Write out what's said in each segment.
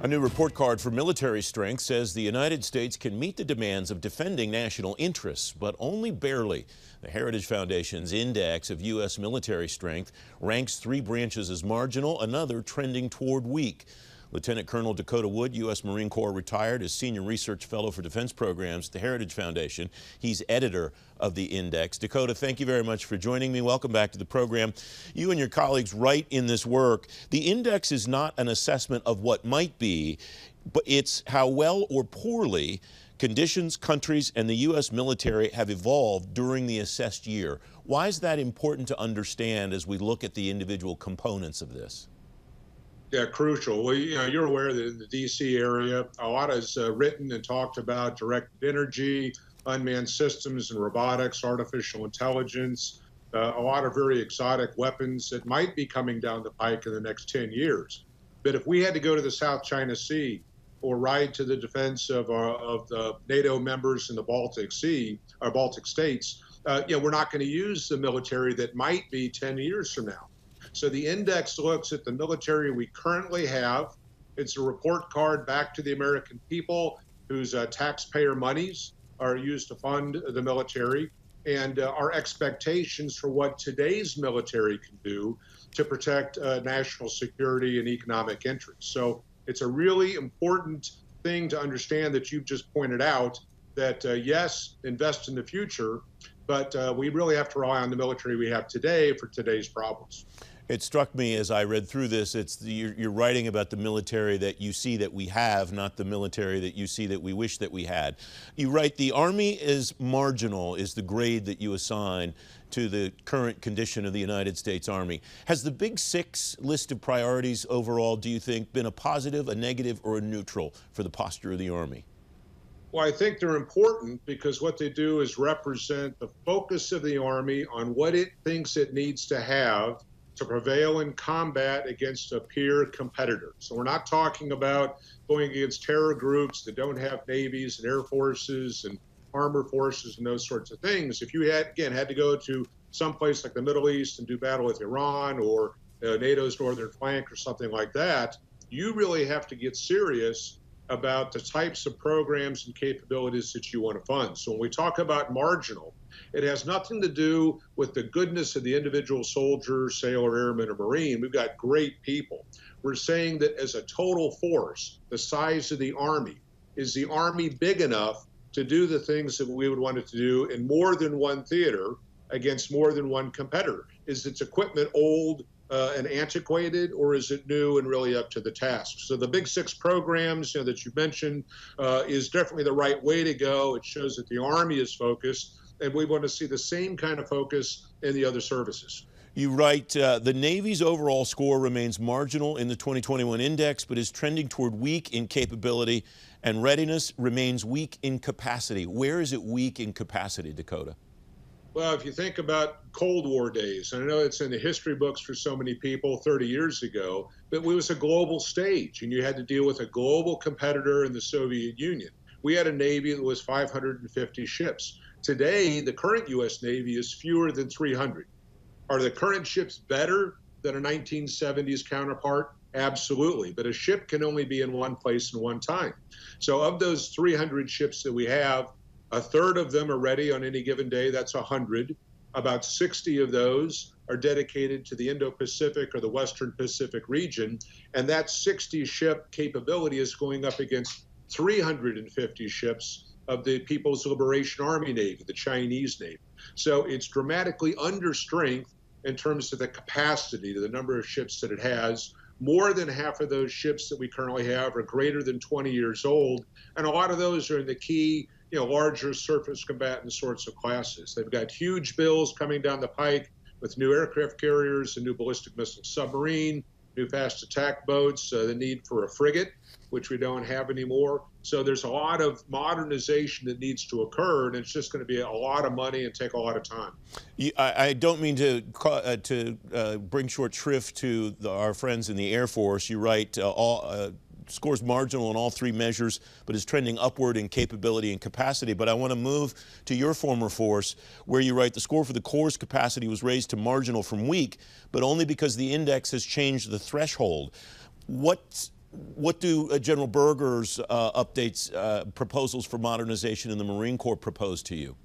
A new report card for military strength says the United States can meet the demands of defending national interests, but only barely. The Heritage Foundation's Index of U.S. military strength ranks 3 branches as marginal, another trending toward weak. Lieutenant Colonel Dakota Wood, U.S. Marine Corps retired, is Senior Research Fellow for Defense Programs at the Heritage Foundation. He's editor of the Index. Dakota, thank you very much for joining me. Welcome back to the program. You and your colleagues write in this work, the Index is not an assessment of what might be, but it's how well or poorly conditions, countries, and the U.S. military have evolved during the assessed year. Why is that important to understand as we look at the individual components of this? Yeah, crucial. Well, you're aware that in the D.C. area, a lot is written and talked about directed energy, unmanned systems and robotics, artificial intelligence, a lot of very exotic weapons that might be coming down the pike in the next 10 years. But if we had to go to the South China Sea or ride to the defense of the NATO members in the Baltic Sea, or Baltic states, we're not going to use the military that might be 10 years from now. So the index looks at the military we currently have. It's a report card back to the American people whose taxpayer monies are used to fund the military, and our expectations for what today's military can do to protect national security and economic interests. So it's a really important thing to understand that you've just pointed out that, yes, invest in the future, but we really have to rely on the military we have today for today's problems. It struck me as I read through this, you're writing about the military that you see that we have, not the military that you see that we wish that we had. You write, the Army is marginal, is the grade that you assign to the current condition of the United States Army. Has the Big Six list of priorities overall, do you think, been a positive, a negative, or a neutral for the posture of the Army? Well, I think they're important because what they do is represent the focus of the Army on what it thinks it needs to have to prevail in combat against a peer competitor. So we're not talking about going against terror groups that don't have navies and air forces and armor forces and those sorts of things. If you had to go to someplace like the Middle East and do battle with Iran or NATO's northern flank or something like that, you really have to get serious about the types of programs and capabilities that you want to fund. So when we talk about marginal, it has nothing to do with the goodness of the individual soldier, sailor, airman, or Marine. We've got great people. We're saying that as a total force, the size of the Army, is the Army big enough to do the things that we would want it to do in more than one theater against more than one competitor? Is its equipment old and antiquated, or is it new and really up to the task? So the Big Six programs that you mentioned is definitely the right way to go. It shows that the Army is focused, and we want to see the same kind of focus in the other services. You write, the Navy's overall score remains marginal in the 2021 index, but is trending toward weak in capability, and readiness remains weak in capacity. Where is it weak in capacity, Dakota? Well, if you think about Cold War days, and I know it's in the history books for so many people 30 years ago, but it was a global stage, and you had to deal with a global competitor in the Soviet Union. We had a Navy that was 550 ships. Today, the current U.S. Navy is fewer than 300. Are the current ships better than a 1970s counterpart? Absolutely, but a ship can only be in one place in one time. So of those 300 ships that we have, a third of them are ready on any given day. That's 100. About 60 of those are dedicated to the Indo-Pacific or the Western Pacific region. And that 60 ship capability is going up against 350 ships of the People's Liberation Army Navy, the Chinese Navy. So it's dramatically under strength in terms of the capacity, the number of ships that it has. More than half of those ships that we currently have are greater than 20 years old. And a lot of those are in the key larger surface combatant sorts of classes. They've got huge bills coming down the pike with new aircraft carriers, a new ballistic missile submarine, new fast attack boats, the need for a frigate, which we don't have anymore. So there's a lot of modernization that needs to occur, and it's just going to be a lot of money and take a lot of time. I don't mean to bring short shrift to our friends in the Air Force. You write scores marginal in all 3 measures, but is trending upward in capability and capacity. But I want to move to your former force, where you write the score for the Corps' capacity was raised to marginal from weak, but only because the index has changed the threshold. What What do General Berger's updates, proposals for modernization in the Marine Corps propose to you?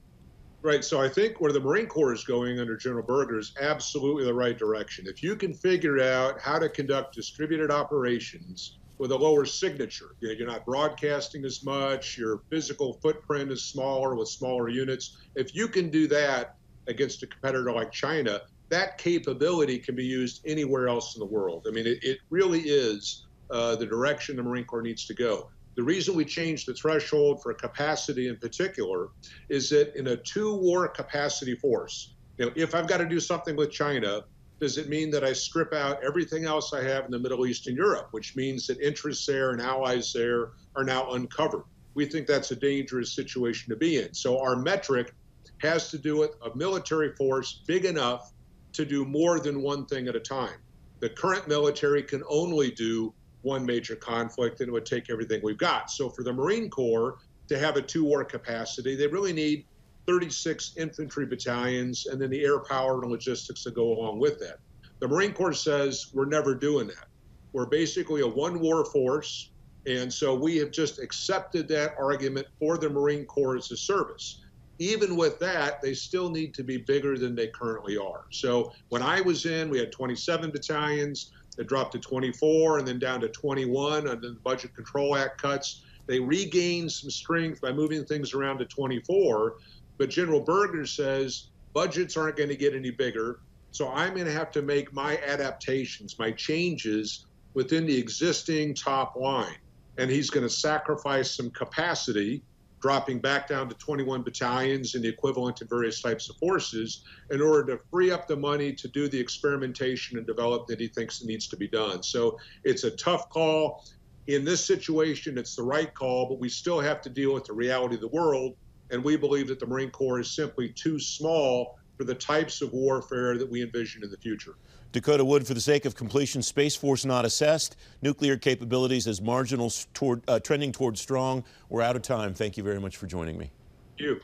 Right. So I think where the Marine Corps is going under General Berger is absolutely the right direction. If you can figure out how to conduct distributed operations with a lower signature, you're not broadcasting as much, your physical footprint is smaller with smaller units. If you can do that against a competitor like China, that capability can be used anywhere else in the world. I mean, it really is the direction the Marine Corps needs to go. The reason we changed the threshold for capacity in particular is that in a two-war capacity force, if I've got to do something with China, does it mean that I strip out everything else I have in the Middle East and Europe, which means that interests there and allies there are now uncovered? We think that's a dangerous situation to be in. So our metric has to do with a military force big enough to do more than one thing at a time. The current military can only do one major conflict, and it would take everything we've got. So for the Marine Corps to have a two-war capacity, they really need 36 infantry battalions and then the air power and logistics that go along with that. The Marine Corps says we're never doing that. We're basically a one-war force, and so we have just accepted that argument for the Marine Corps as a service. Even with that, they still need to be bigger than they currently are. So when I was in, we had 27 battalions. It dropped to 24 and then down to 21 under the Budget Control Act cuts. They regained some strength by moving things around to 24. But General Berger says budgets aren't going to get any bigger. So I'm going to have to make my adaptations, my changes within the existing top line. And he's going to sacrifice some capacity, dropping back down to 21 battalions and the equivalent of various types of forces in order to free up the money to do the experimentation and develop that he thinks needs to be done. So it's a tough call. In this situation, it's the right call, but we still have to deal with the reality of the world. And we believe that the Marine Corps is simply too small for the types of warfare that we envision in the future. Dakota Wood, for the sake of completion, Space Force not assessed, nuclear capabilities as marginal, trending toward strong. We're out of time. Thank you very much for joining me. Thank you.